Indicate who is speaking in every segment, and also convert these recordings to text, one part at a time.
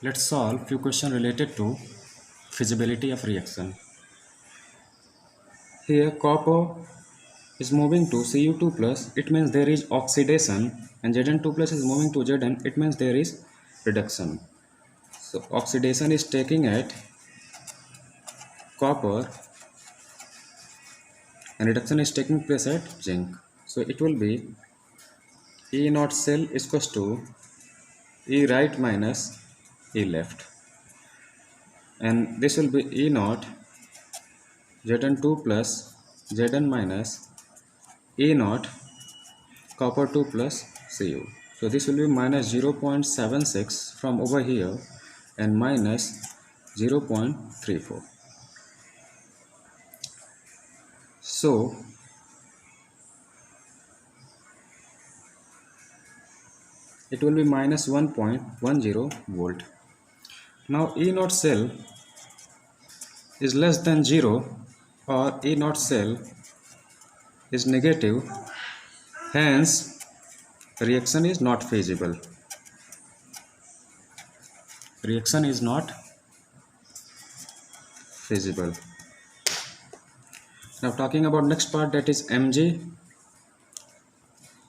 Speaker 1: Let's solve few questions related to feasibility of reaction. Here copper is moving to Cu2 plus, it means there is oxidation, and Zn2 plus is moving to Zn, it means there is reduction. So oxidation is taking at copper and reduction is taking place at zinc. So it will be E naught cell is equals to E right minus E left, and this will be E naught Zn2 plus Zn minus E naught copper 2 plus Cu. So this will be minus 0.76 from over here and minus 0.34. So it will be minus 1.10 volt. Now E naught cell is less than 0 or E naught cell is negative, hence reaction is not feasible. Reaction is not feasible. Now talking about next part, that is Mg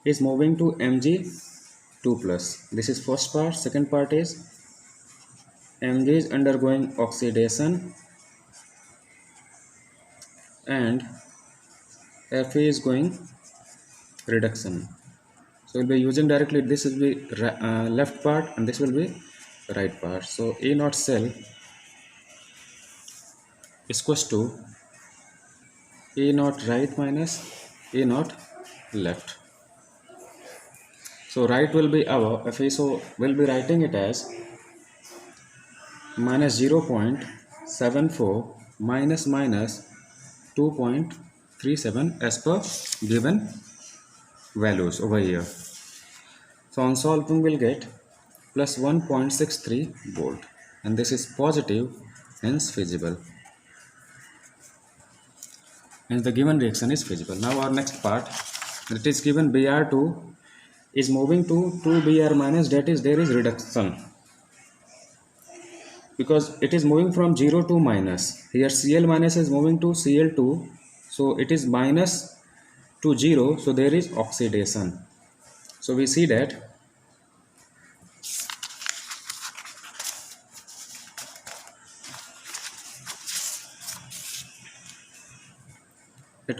Speaker 1: is moving to Mg2 plus. This is first part. Second part is Mg is undergoing oxidation and Fe is going reduction. So we'll be using directly, this will be left part and this will be right part. So E naught cell is equals to E naught right minus E naught left. So right will be our Fe, so we'll be writing it as minus 0.74 minus 2.37 as per given values over here. So on solving we'll get plus 1.63 volt, and this is positive, hence feasible, and the given reaction is feasible. Now our next part, that is given Br2 is moving to 2Br minus, that is there is reduction because it is moving from 0 to minus. Here Cl minus is moving to Cl2, so it is minus to 0, so there is oxidation. So we see that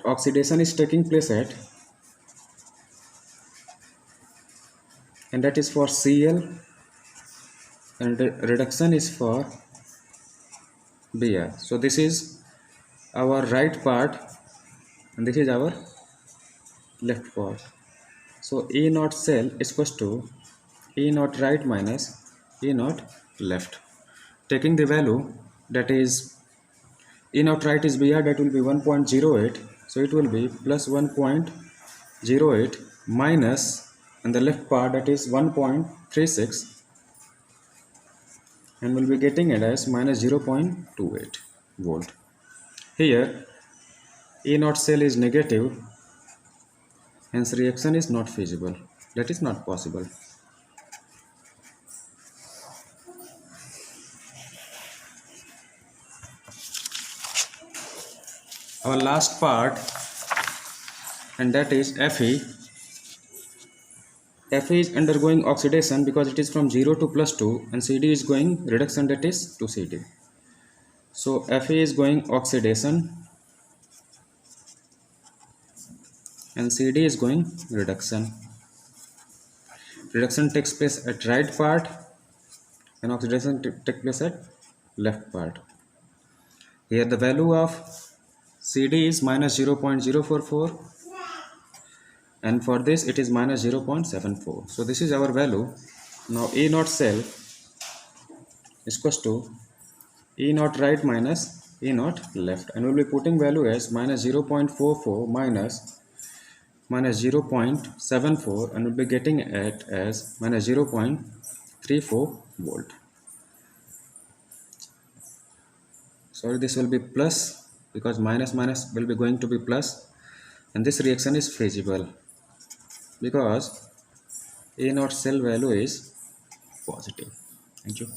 Speaker 1: oxidation is taking place at, and that is for Cl, and reduction is for Br. So this is our right part and this is our left part. So E naught cell is equals to E naught right minus E naught left. Taking the value, that is E naught right is Br, that will be 1.08, so it will be plus 1.08 minus, and the left part, that is 1.36, and we'll be getting it as minus 0.28 volt. Here E naught cell is negative, hence reaction is not feasible, that is not possible. Our last part, and that is Fe. Fe is undergoing oxidation because it is from 0 to plus 2, and Cd is going reduction, that is to Cd. So Fe is going oxidation and Cd is going reduction. Reduction takes place at right part and oxidation takes place at left part. Here the value of Cd is minus 0.044, and for this it is minus 0.74. So this is our value. Now E naught cell is equals to E naught right minus E naught left, and we'll be putting value as minus 0.44 minus 0.74, and we'll be getting it as minus 0.34 volt. Sorry, this will be plus because minus will be going to be plus, and this reaction is feasible because A naught cell value is positive. Thank you.